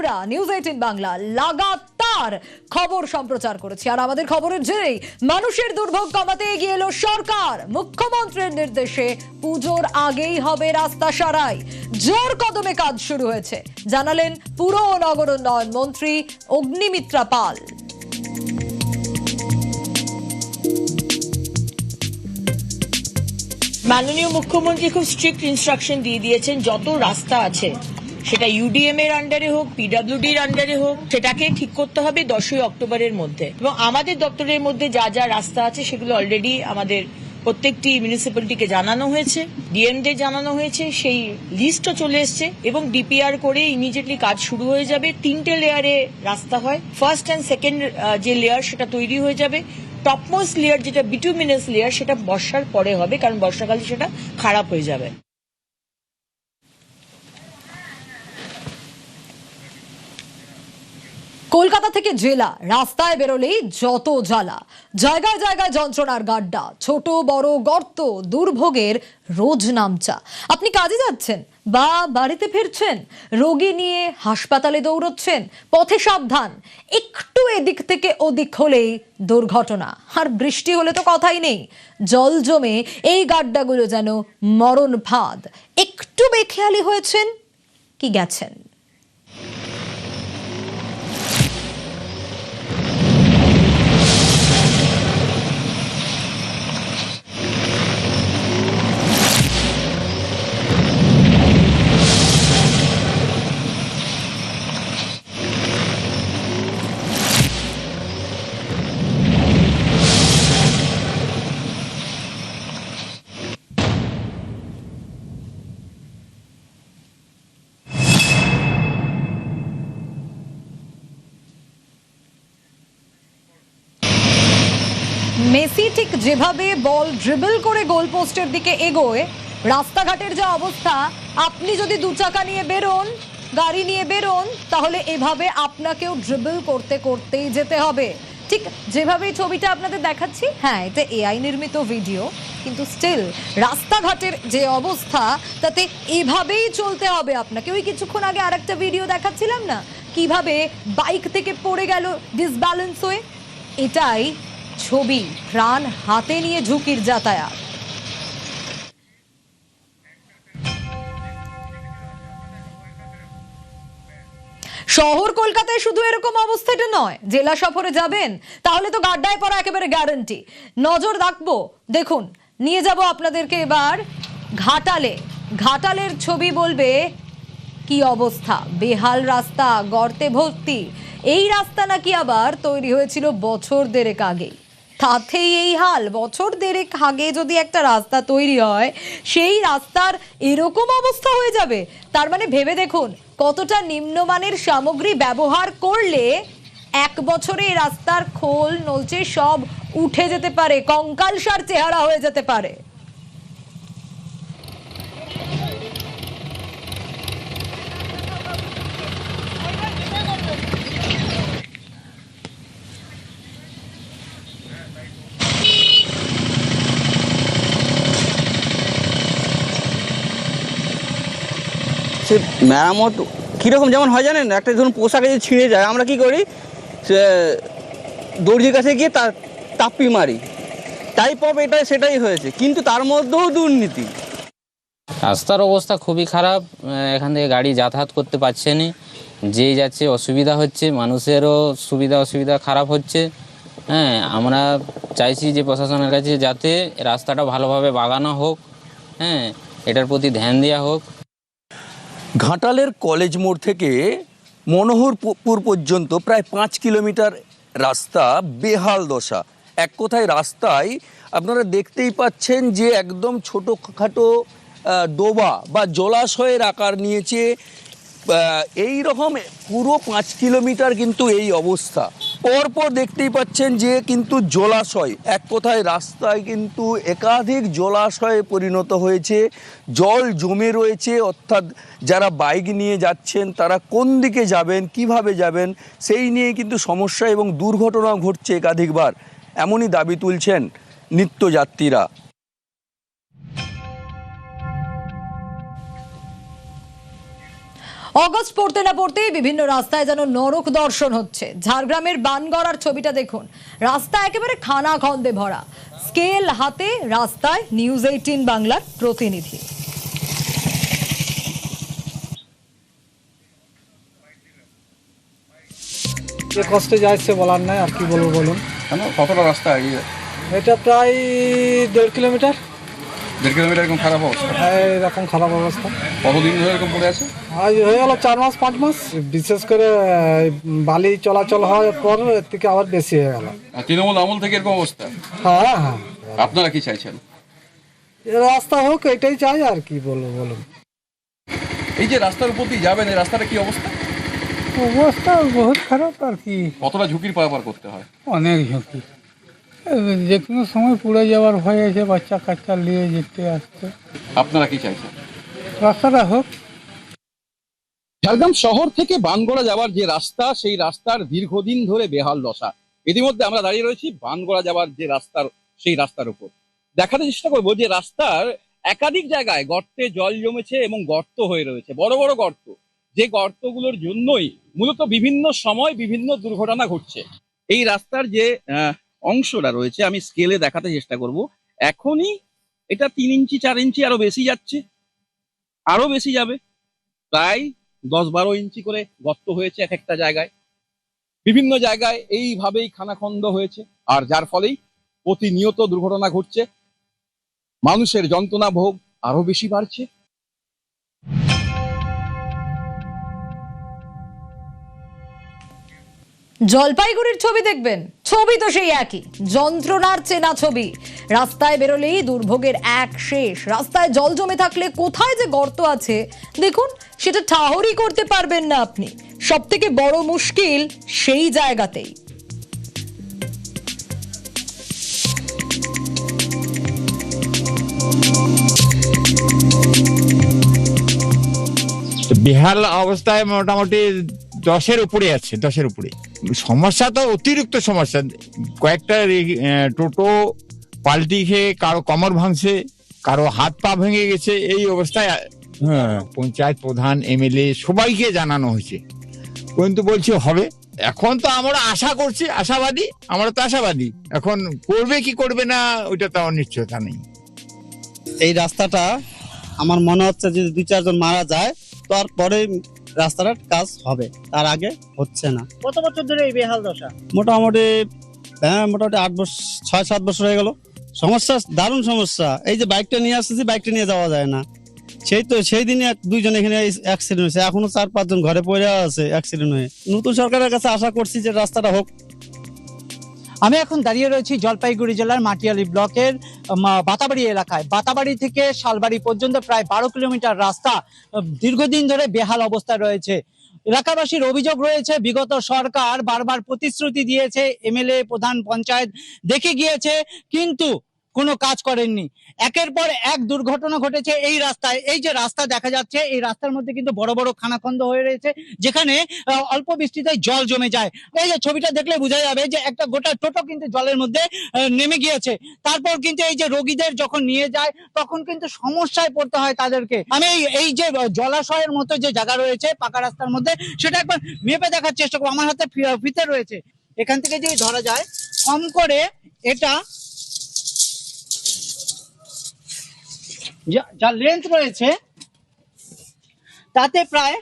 আমরা নিউজ 18 বাংলা লাগাতার খবর সম্প্রচার করেছি, আর আমাদের খবরের জেরেই মানুষের দুর্ভোগ কমাতে এগিয়ে এলো সরকার। মুখ্যমন্ত্রীর নির্দেশে পুজোর আগেই হবে রাস্তা সারাই, জোর কদমে কাজ শুরু হয়েছে, জানালেন পুর ও নগর উন্নয়ন মন্ত্রী অগ্নিমিত্রা পাল। মাননীয় মুখ্যমন্ত্রী খুব স্ট্রিক্ট ইনস্ট্রাকশন দিয়ে দিয়েছেন, যত রাস্তা আছে সেটা ইউডিএম এর আন্ডারে হোক, পিডব্লিউডির আন্ডারে হোক, সেটাকে ঠিক করতে হবে 10ই অক্টোবরের মধ্যে। এবং আমাদের দপ্তরের মধ্যে যা যা রাস্তা আছে সেগুলো অলরেডি আমাদের প্রত্যেকটি মিউনিসিপ্যালিটিকে জানানো হয়েছে, ডিএমদের জানানো হয়েছে, সেই লিস্টও চলে এসছে এবং ডিপিআর করে ইমিডিয়েটলি কাজ শুরু হয়ে যাবে। 3টে লেয়ারে রাস্তা হয়, ফার্স্ট অ্যান্ড সেকেন্ড যে লেয়ার সেটা তৈরি হয়ে যাবে। টপমোস্ট লেয়ার যেটা বিটুমিনাস লেয়ার সেটা বর্ষার পরে হবে, কারণ বর্ষাকালে সেটা খারাপ হয়ে যাবে। কলকাতা থেকে জেলা রাস্তায় বেরোলেই যত জ্বালা, জায়গায় জায়গায় যন্ত্রণার গাড্ডা, ছোট বড় গর্ত, দুর্ভোগের রোজ নামচা। আপনি কাজে যাচ্ছেন বা বাড়িতে ফিরছেন, রোগী নিয়ে হাসপাতালে দৌড়চ্ছেন, পথে সাবধান, একটু এদিক থেকে ওদিক হলেই দুর্ঘটনা। আর বৃষ্টি হলে তো কথাই নেই, জল জমে এই গাড্ডাগুলো যেন মরণ ফাঁদ। একটু বেখেয়ালি হয়েছেন কি গেছেন। মেসি ঠিক যেভাবে বল ড্রিবল করে গোল পোস্টের দিকে এগোয়, রাস্তাঘাটের যা অবস্থা, আপনি যদি দু চাকা নিয়ে বেরোন, গাড়ি নিয়ে বেরোন, তাহলে এভাবে আপনাকেও ড্রিবল করতে করতেই যেতে হবে। ঠিক যেভাবে ছবিটা আপনাদের দেখাচ্ছি, হ্যাঁ এটা এআই নির্মিত ভিডিও, কিন্তু স্টিল রাস্তাঘাটের যে অবস্থা, তাতে এভাবেই চলতে হবে আপনাকে। ওই কিছুক্ষণ আগে আরেকটা ভিডিও দেখাচ্ছিলাম না, কিভাবে বাইক থেকে পড়ে গেল ডিসব্যালেন্স হয়ে, এটাই ছবি। প্রাণ হাতে নিয়ে ঝুঁকির যাতায়াত। শহর কলকাতায় শুধু এরকম অবস্থাটা নয়, জেলা সফরে যাবেন তাহলে তো গাড্ডায় পড়া একেবারে গ্যারান্টি। নজর রাখবো, দেখুন নিয়ে যাব আপনাদেরকে এবার ঘাটালে। ঘাটালের ছবি বলবে কি অবস্থা, বেহাল রাস্তা, গর্তে ভর্তি। এই রাস্তা নাকি আবার তৈরি হয়েছিল বছর দেড়েক আগে, তাতেই এই হাল। বছর দেড়েক আগে যদি একটা রাস্তা তৈরি হয়, সেই রাস্তার এরকম অবস্থা হয়ে যাবে, তার মানে ভেবে দেখুন কতটা নিম্নমানের সামগ্রী ব্যবহার করলে 1 বছরে এই রাস্তার খোল নলচে সব উঠে যেতে পারে, কঙ্কালসার চেহারা হয়ে যেতে পারে। সে মেরামত কীরকম যেমন হয় জানেন, একটা ধরুন পোশাকে যে ছিঁড়ে যায়, আমরা কি করি, সে দর্জির কাছে গিয়ে তার তাপ্পি মারি, টাইপ অফ এটা সেটাই হয়েছে, কিন্তু তার মধ্যেও দুর্নীতি। রাস্তার অবস্থা খুবই খারাপ, এখান থেকে গাড়ি যাতায়াত করতে পারছে না, যে যাচ্ছে অসুবিধা হচ্ছে, মানুষেরও সুবিধা অসুবিধা খারাপ হচ্ছে। হ্যাঁ, আমরা চাইছি যে প্রশাসনের কাছে যাতে রাস্তাটা ভালোভাবে বাগানো হোক, হ্যাঁ এটার প্রতি ধ্যান দেওয়া হোক। ঘাটালের কলেজ মোড় থেকে মনোহরপুর পর্যন্ত প্রায় 5 কিলোমিটার রাস্তা বেহাল দশা। এক কথায় রাস্তায় আপনারা দেখতেই পাচ্ছেন যে একদম ছোটোখাটো ডোবা বা জলাশয়ের আকার নিয়েছে। এই রকম পুরো 5 কিলোমিটার কিন্তু এই অবস্থা। পরপর দেখতেই পাচ্ছেন যে কিন্তু জলাশয়, এক কথায় রাস্তায় কিন্তু একাধিক জলাশয়ে পরিণত হয়েছে, জল জমে রয়েছে। অর্থাৎ যারা বাইক নিয়ে যাচ্ছেন তারা কোন দিকে যাবেন, কিভাবে যাবেন, সেই নিয়ে কিন্তু সমস্যা এবং দুর্ঘটনাও ঘটছে একাধিকবার, এমনই দাবি তুলছেন নিত্যযাত্রীরা। অগস্ট পড়তে না পড়তেই বিভিন্ন রাস্তায় যেন নরক দর্শন হচ্ছে। ঝাড়গ্রামের বানগড়ার ছবিটা দেখুন, রাস্তা একেবারে খানাখন্দে ভরা। স্কেল হাতে রাস্তায় নিউজ 18 বাংলার প্রতিনিধি। যে কষ্টে যাচ্ছে বলার নাই, আর কি বলবো বলুন। কেন, কতটা রাস্তা এটা প্রায় 1.5 কিলোমিটার। 1.5 কিলোমিটার এরকম খারাপ অবস্থা? হ্যাঁ, এরকম খারাপ অবস্থা। কতদিন ধরে এরকম পড়ে আছে? আজ হয়ে গেল 4 মাস 5 মাস। বিশেষ করে বালি চলাচল হওয়ার পর এর থেকে আবার বেশি হয়ে গেল। আর তৃণমূল আমল থেকে এরকম অবস্থা? হ্যাঁ হ্যাঁ, আপনারা কি চাইছেন? এ রাস্তা হোক, এটাই চাই, আর কি বলবো বলুন। এই যে রাস্তার উপর দিয়ে যাবেন, এই রাস্তাটা কি অবস্থা? অবস্থা বহুত খারাপ, আর কি কতটা ঝুঁকির পারাপার করতে হয়? অনেক ঝুঁকি। যে কোনো সময় পুড়ে যাওয়ার ভয় আছে, বাচ্চা কাচ্চা নিয়ে যেতে আসতে। আপনারা কি চাইছেন? রাস্তাটা হোক। ঝাড়গ্রাম শহর থেকে বানগড়া যাওয়ার যে রাস্তা, সেই রাস্তার দীর্ঘদিন ধরে বেহাল দশা। ইতিমধ্যে আমরা দাঁড়িয়ে রয়েছি বানগড়া যাওয়ার যে রাস্তার, সেই রাস্তার উপর। দেখাতে চেষ্টা করবো যে রাস্তার একাধিক জায়গায় গর্তে জল জমেছে এবং গর্ত হয়ে রয়েছে, বড় বড় গর্ত। যে গর্তগুলোর জন্যই মূলত বিভিন্ন সময় বিভিন্ন দুর্ঘটনা ঘটছে। এই রাস্তার যে অংশটা রয়েছে, আমি স্কেলে দেখাতে চেষ্টা করব। এখনই এটা 3 ইঞ্চি 4 ইঞ্চি আরো বেশি যাচ্ছে, আরো বেশি যাবে। প্রায় 10-12 ইঞ্চি করে গর্ত হয়েছে এক একটা জায়গায়। বিভিন্ন জায়গায় এইভাবেই খানাখন্দ হয়েছে, আর যার ফলেই প্রতিনিয়ত দুর্ঘটনা ঘটছে। মানুষের যন্ত্রণা ভোগ আরো বেশি বাড়ছে। জলপাইগুড়ির ছবি দেখবেন, ছবি তো সেই একই, যন্ত্রণার চেনা ছবি। রাস্তায় বেরোলেই দুর্ভোগের এক শেষ। রাস্তায় জল জমে থাকলে কোথায় যে গর্ত আছে দেখুন, সেটা ঠাহরই করতে পারবেন না আপনি। সব থেকে বড় মুশকিল সেই জায়গাতেই। বেহাল অবস্থায় মোটামুটি 10-এর উপরে আছে, 10-এর উপরে। সমস্যা তো অতিরিক্ত সমস্যা। কয়েকটা টোটো পাল্টি খেয়ে কারো কোমর ভাঙছে, কারো হাত পা ভেঙে গেছে। এই অবস্থায় পঞ্চায়েত প্রধান, এমএলএ সবাইকে জানানো হয়েছে, কিন্তু বলছি হবে। এখন তো আমরা আশা করছি, আশাবাদী, আমরা তো আশাবাদী। এখন করবে কি করবে না ওইটা তো অনিশ্চয়তা নেই। এই রাস্তাটা আমার মনে হচ্ছে যদি 2-4 জন মারা যায় তারপরে রাস্তাটার কাজ হবে, তার আগে হচ্ছে না। কত বছর ধরে এই বেহাল দশা? মোটামুটি 8 বছর, 6-7 বছর হয়ে গেল। সমস্যা, দারুণ সমস্যা। এই যে বাইকটা নিয়ে আসতেছি, বাইকটা নিয়ে যাওয়া যায় না। সেই দিনে 2 জন এখানে অ্যাক্সিডেন্ট হয়েছে, এখনো 4-5 জন ঘরে পড়ে আছে অ্যাক্সিডেন্ট হয়ে। নতুন সরকারের কাছে আশা করছি যে রাস্তাটা হোক। আমি এখন দাঁড়িয়ে রয়েছি জলপাইগুড়ি জেলার মাটিয়ালি ব্লকের বাতাবাড়ি এলাকায়। বাতাবাড়ি থেকে শালবাড়ি পর্যন্ত প্রায় 12 কিলোমিটার রাস্তা দীর্ঘদিন ধরে বেহাল অবস্থায় রয়েছে। এলাকাবাসীর অভিযোগ রয়েছে, বিগত সরকার বারবার প্রতিশ্রুতি দিয়েছে, এমএলএ, প্রধান পঞ্চায়েত দেখে গিয়েছে, কিন্তু কোনো কাজ করেননি। একের পর এক দুর্ঘটনা ঘটেছে এই রাস্তায়। এই যে রাস্তা দেখা যাচ্ছে, এই রাস্তার মধ্যে কিন্তু বড় বড় খানাখন্দ হয়ে রয়েছে, যেখানে অল্প বৃষ্টিতে জল জমে যায়। এই যে ছবিটা দেখলে বোঝা যাবে যে একটা গোটা টোটো কিন্তু জলের মধ্যে নেমে গিয়েছে। তারপর কিন্তু এই যে রোগীদের যখন নিয়ে যায়, তখন কিন্তু সমস্যায় পড়তে হয় তাদেরকে। আমি এই যে জলাশয়ের মতো যে জায়গা রয়েছে পাকা রাস্তার মধ্যে, সেটা একবার মেপে দেখার চেষ্টা করবো। আমার হাতে ফিতে রয়েছে, এখান থেকে যদি ধরা যায়, কম করে এটা যা লেন্থ রয়েছে তাতে প্রায়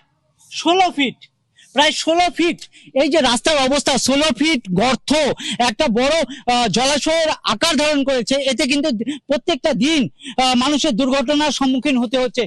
16 ফিট। প্রায় 16 ফিট এই যে রাস্তার অবস্থা, 16 ফিট গর্ত একটা বড় জলাশয়ের আকার ধারণ করেছে। এতে কিন্তু প্রত্যেকটা দিন মানুষের দুর্ঘটনার সম্মুখীন হতে হচ্ছে।